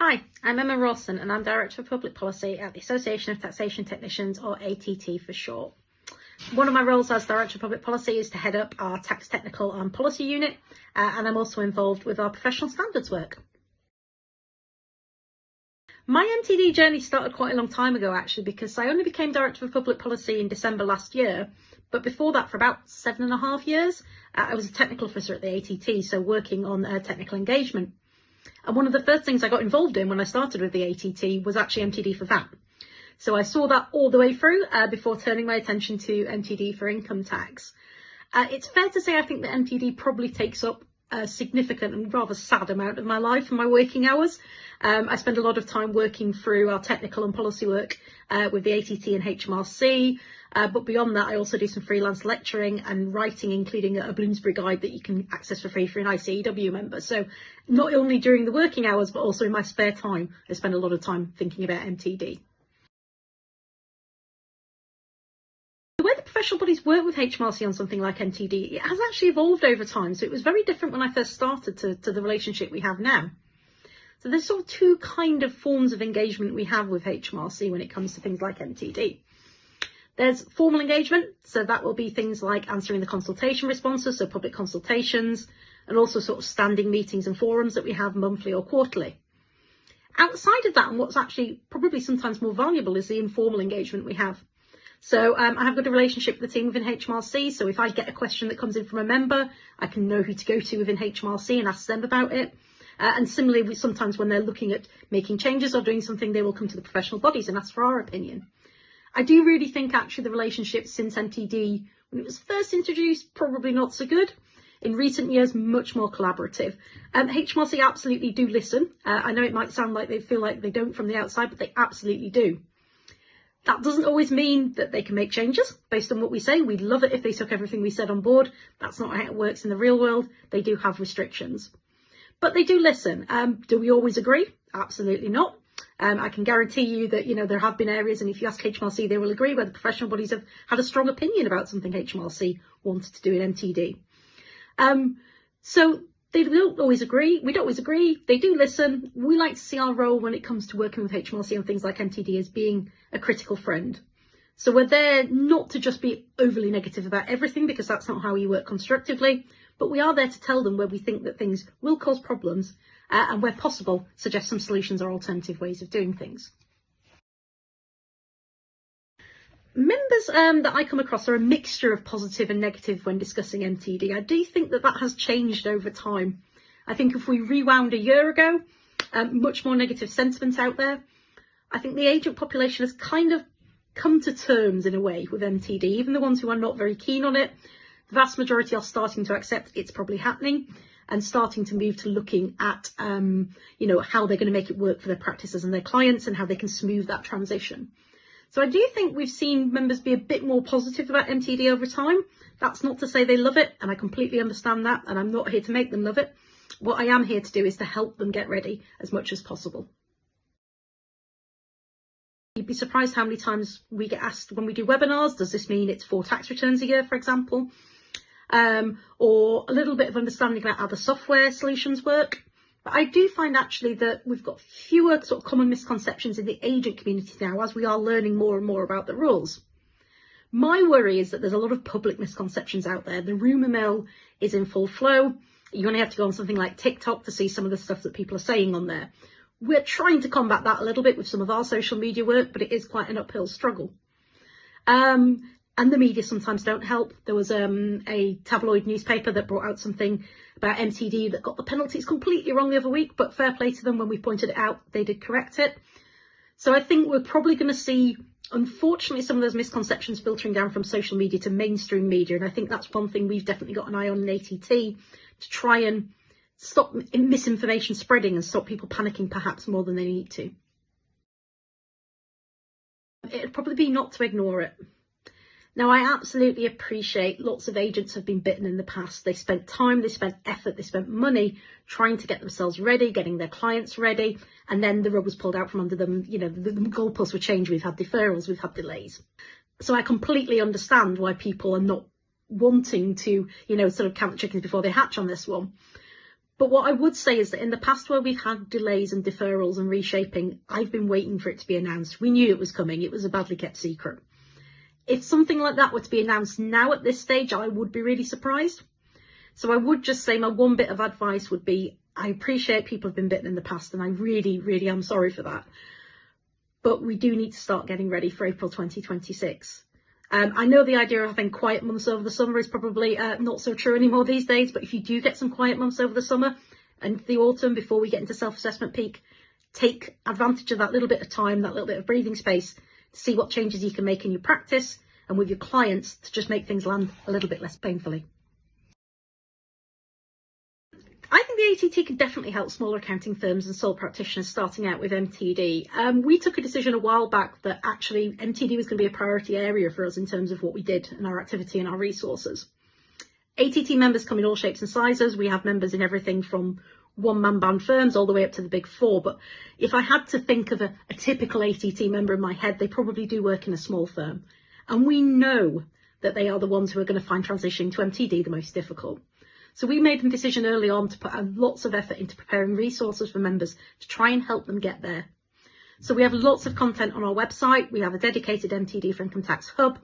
Hi, I'm Emma Rawson and I'm Director of Public Policy at the Association of Taxation Technicians, or ATT for short. One of my roles as Director of Public Policy is to head up our Tax Technical and Policy Unit, and I'm also involved with our professional standards work. My MTD journey started quite a long time ago actually, because I only became Director of Public Policy in December last year, but before that for about 7.5 years I was a technical officer at the ATT, so working on technical engagement. And one of the first things I got involved in when I started with the ATT was actually MTD for VAT. So I saw that all the way through before turning my attention to MTD for income tax. It's fair to say I think that MTD probably takes up a significant and rather sad amount of my life and my working hours. I spend a lot of time working through our technical and policy work with the ATT and HMRC. But beyond that, I also do some freelance lecturing and writing, including a Bloomsbury guide that you can access for free for an ICAEW member. So not only during the working hours, but also in my spare time, I spend a lot of time thinking about MTD. The way the professional bodies work with HMRC on something like MTD, it has actually evolved over time. So it was very different when I first started to the relationship we have now. So there's sort of two kind of forms of engagement we have with HMRC when it comes to things like MTD. There's formal engagement, so that will be things like answering the consultation responses, so public consultations, and also sort of standing meetings and forums that we have monthly or quarterly. Outside of that, and what's actually probably sometimes more valuable, is the informal engagement we have. So I have got a relationship with the team within HMRC, so if I get a question that comes in from a member, I can know who to go to within HMRC and ask them about it. And similarly, sometimes when they're looking at making changes or doing something, they will come to the professional bodies and ask for our opinion. I do really think actually the relationship since MTD, when it was first introduced, probably not so good. In recent years, much more collaborative. HMRC absolutely do listen. I know it might sound like they feel like they don't from the outside, but they absolutely do. That doesn't always mean that they can make changes based on what we say. We'd love it if they took everything we said on board. That's not how it works in the real world. They do have restrictions. But they do listen. Do we always agree? Absolutely not. I can guarantee you that, there have been areas, and if you ask HMRC, they will agree, where the professional bodies have had a strong opinion about something HMRC wanted to do in MTD. So they don't always agree. We don't always agree. They do listen. We like to see our role when it comes to working with HMRC on things like MTD as being a critical friend. So we're there not to just be overly negative about everything, because that's not how we work constructively, but we are there to tell them where we think that things will cause problems, and where possible, suggest some solutions or alternative ways of doing things. Members that I come across are a mixture of positive and negative when discussing MTD. I do think that has changed over time. I think if we rewound a year ago, much more negative sentiment out there. I think the agent population has kind of come to terms in a way with MTD. Even the ones who are not very keen on it, the vast majority are starting to accept it's probably happening, and starting to move to looking at, how they're going to make it work for their practices and their clients, and how they can smooth that transition. So I do think we've seen members be a bit more positive about MTD over time. That's not to say they love it, and I completely understand that, and I'm not here to make them love it. What I am here to do is to help them get ready as much as possible. You'd be surprised how many times we get asked when we do webinars, does this mean it's 4 tax returns a year, for example? Or a little bit of understanding about how the software solutions work. But I do find actually that we've got fewer sort of common misconceptions in the agent community now, as we are learning more and more about the rules. My worry is that there's a lot of public misconceptions out there. The rumour mill is in full flow. You only have to go on something like TikTok to see some of the stuff that people are saying on there. We're trying to combat that a little bit with some of our social media work, but it is quite an uphill struggle. And the media sometimes don't help. There was a tabloid newspaper that brought out something about MTD that got the penalties completely wrong the other week, but fair play to them, when we pointed it out, they did correct it. So I think we're probably going to see, unfortunately, some of those misconceptions filtering down from social media to mainstream media. And I think that's one thing we've definitely got an eye on in ATT, to try and stop misinformation spreading and stop people panicking perhaps more than they need to. It'd probably be not to ignore it. Now, I absolutely appreciate lots of agents have been bitten in the past. They spent time, they spent effort, they spent money trying to get themselves ready, getting their clients ready, and then the rug was pulled out from under them. The goalposts were changed. We've had deferrals, we've had delays. So I completely understand why people are not wanting to, sort of count the chickens before they hatch on this one. But what I would say is that in the past where we've had delays and deferrals and reshaping, I've been waiting for it to be announced. We knew it was coming. It was a badly kept secret. If something like that were to be announced now at this stage, I would be really surprised. So I would just say my one bit of advice would be, I appreciate people have been bitten in the past, and I really, really am sorry for that. But we do need to start getting ready for April 2026. I know the idea of having quiet months over the summer is probably not so true anymore these days, but if you do get some quiet months over the summer and the autumn before we get into self-assessment peak, take advantage of that little bit of time, that little bit of breathing space, to see what changes you can make in your practice and with your clients to just make things land a little bit less painfully. I think the ATT can definitely help smaller accounting firms and sole practitioners starting out with MTD. We took a decision a while back that actually MTD was going to be a priority area for us in terms of what we did and our activity and our resources. ATT members come in all shapes and sizes. We have members in everything from one-man band firms all the way up to the big four. But if I had to think of a typical ATT member in my head, they probably do work in a small firm. And we know that they are the ones who are going to find transitioning to MTD the most difficult. So we made the decision early on to put lots of effort into preparing resources for members to try and help them get there. So we have lots of content on our website. We have a dedicated MTD for Income Tax Hub.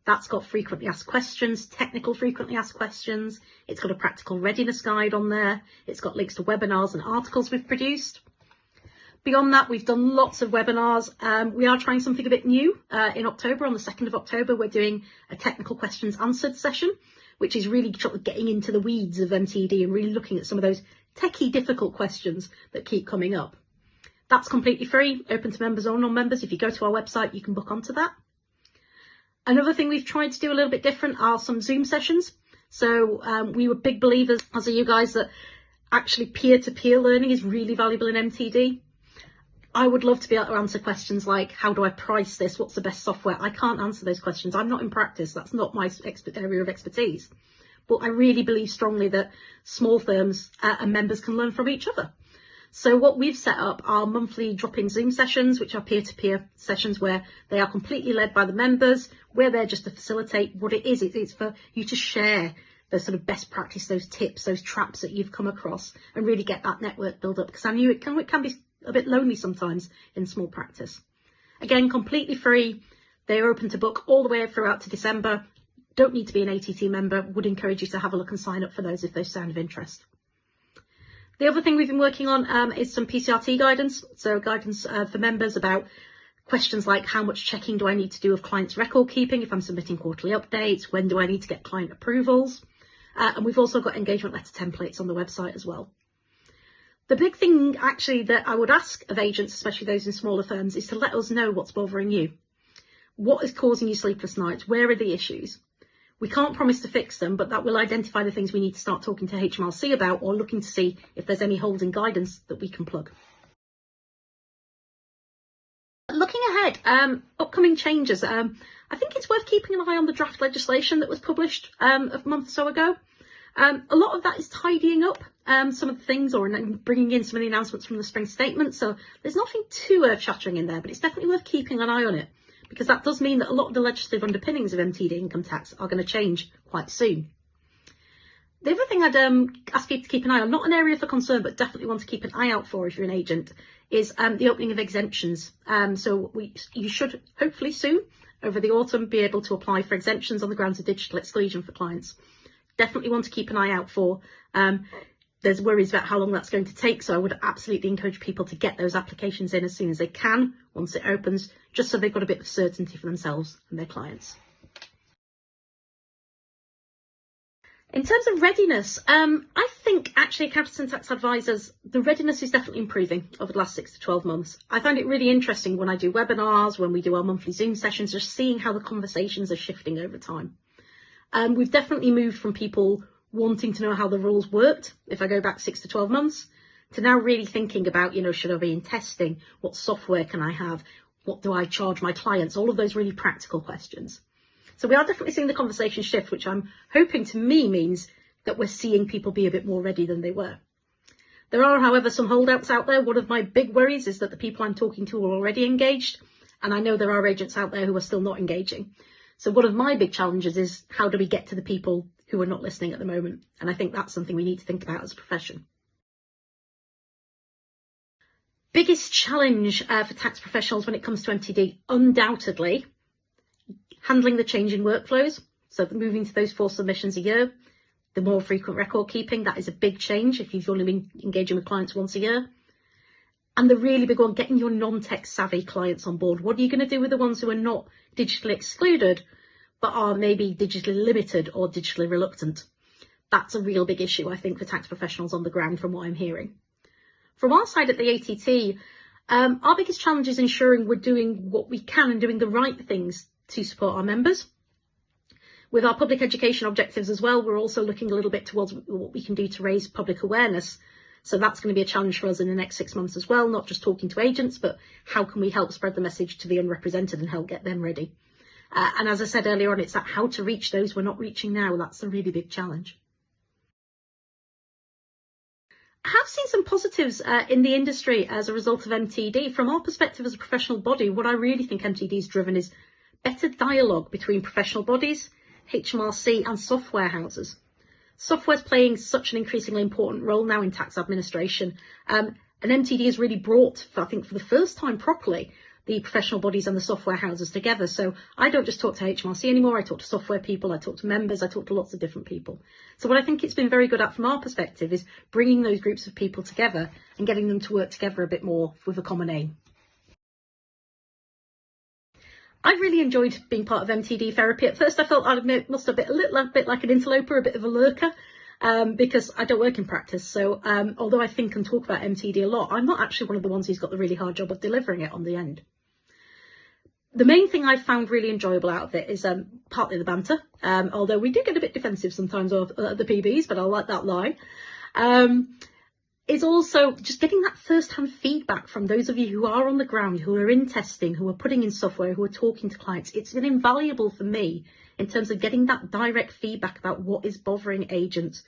That's got frequently asked questions, technical frequently asked questions. It's got a practical readiness guide on there. It's got links to webinars and articles we've produced. Beyond that, we've done lots of webinars. We are trying something a bit new in October. On the 2nd of October, we're doing a technical questions answered session, which is really sort of getting into the weeds of MTD and really looking at some of those techie difficult questions that keep coming up. That's completely free, open to members or non-members. If you go to our website, you can book onto that. Another thing we've tried to do a little bit different are some Zoom sessions. So we were big believers, as are you guys, that actually peer-to-peer learning is really valuable in MTD. I would love to be able to answer questions like, how do I price this? What's the best software? I can't answer those questions. I'm not in practice. That's not my area of expertise. But I really believe strongly that small firms and members can learn from each other. So what we've set up are monthly drop-in Zoom sessions, which are peer-to-peer sessions where they are completely led by the members. We're there just to facilitate what it is. It's for you to share those sort of best practice, those tips, those traps that you've come across and really get that network build up. Because I knew it can be a bit lonely sometimes in small practice. Again, completely free. They're open to book all the way throughout to December. Don't need to be an ATT member. Would encourage you to have a look and sign up for those if they sound of interest. The other thing we've been working on is some PCRT guidance. So guidance for members about questions like how much checking do I need to do of clients' record keeping if I'm submitting quarterly updates? When do I need to get client approvals? And we've also got engagement letter templates on the website as well. The big thing actually that I would ask of agents, especially those in smaller firms, is to let us know what's bothering you. What is causing you sleepless nights? Where are the issues? We can't promise to fix them, but that will identify the things we need to start talking to HMRC about or looking to see if there's any holes in guidance that we can plug. Looking ahead, upcoming changes. I think it's worth keeping an eye on the draft legislation that was published a month or so ago. A lot of that is tidying up some of the things or bringing in some of the announcements from the spring statement. So there's nothing too earth-shattering in there, but it's definitely worth keeping an eye on it because that does mean that a lot of the legislative underpinnings of MTD income tax are going to change quite soon. The other thing I'd ask you to keep an eye on, not an area for concern, but definitely want to keep an eye out for if you're an agent, is the opening of exemptions. So you should hopefully soon, over the autumn, be able to apply for exemptions on the grounds of digital exclusion for clients. Definitely want to keep an eye out for. There's worries about how long that's going to take, so I would absolutely encourage people to get those applications in as soon as they can, once it opens, just so they've got a bit of certainty for themselves and their clients. In terms of readiness, I think actually accountants and tax advisors, the readiness is definitely improving over the last 6 to 12 months. I find it really interesting when I do webinars, when we do our monthly Zoom sessions, just seeing how the conversations are shifting over time. We've definitely moved from people wanting to know how the rules worked, if I go back 6 to 12 months, to now really thinking about, should I be in testing? What software can I have? What do I charge my clients? All of those really practical questions. So we are definitely seeing the conversation shift, which I'm hoping to me means that we're seeing people be a bit more ready than they were. There are, however, some holdouts out there. One of my big worries is that the people I'm talking to are already engaged, and I know there are agents out there who are still not engaging. So one of my big challenges is how do we get to the people who are not listening at the moment? And I think that's something we need to think about as a profession. Biggest challenge for tax professionals when it comes to MTD, undoubtedly, handling the changing workflows. So moving to those 4 submissions a year, the more frequent record keeping, that is a big change if you've only been engaging with clients once a year. And the really big one, getting your non-tech savvy clients on board. What are you going to do with the ones who are not digitally excluded, but are maybe digitally limited or digitally reluctant? That's a real big issue, I think, for tax professionals on the ground from what I'm hearing. From our side at the ATT, our biggest challenge is ensuring we're doing what we can and doing the right things to support our members. With our public education objectives as well, we're also looking a little bit towards what we can do to raise public awareness. So that's going to be a challenge for us in the next 6 months as well, not just talking to agents, but how can we help spread the message to the unrepresented and help get them ready? And as I said earlier on, it's that how to reach those we're not reaching now. That's a really big challenge. I have seen some positives in the industry as a result of MTD. From our perspective as a professional body, what I really think MTD has driven is better dialogue between professional bodies, HMRC and software houses. Software's playing such an increasingly important role now in tax administration, and MTD has really brought, I think for the first time properly, the professional bodies and the software houses together. So I don't just talk to HMRC anymore, I talk to software people, I talk to members, I talk to lots of different people. So what I think it's been very good at from our perspective is bringing those groups of people together and getting them to work together a bit more with a common aim. I really enjoyed being part of MTD therapy. At first I felt I must have been a little bit like an interloper, a bit of a lurker, because I don't work in practice. So although I think and talk about MTD a lot, I'm not actually one of the ones who's got the really hard job of delivering it on the end. The main thing I've found really enjoyable out of it is partly the banter, although we do get a bit defensive sometimes of the PBs, but I'll let that lie. Is also just getting that first-hand feedback from those of you who are on the ground, who are in testing, who are putting in software, who are talking to clients. It's been invaluable for me in terms of getting that direct feedback about what is bothering agents.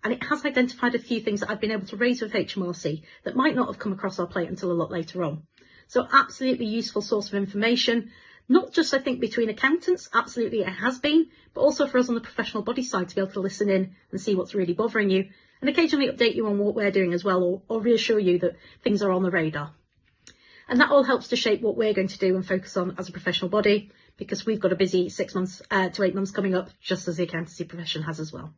And it has identified a few things that I've been able to raise with HMRC that might not have come across our plate until a lot later on. So absolutely useful source of information, not just I think between accountants, absolutely it has been, but also for us on the professional body side to be able to listen in and see what's really bothering you and occasionally update you on what we're doing as well, or reassure you that things are on the radar. And that all helps to shape what we're going to do and focus on as a professional body, because we've got a busy 6 months to 8 months coming up, just as the accountancy profession has as well.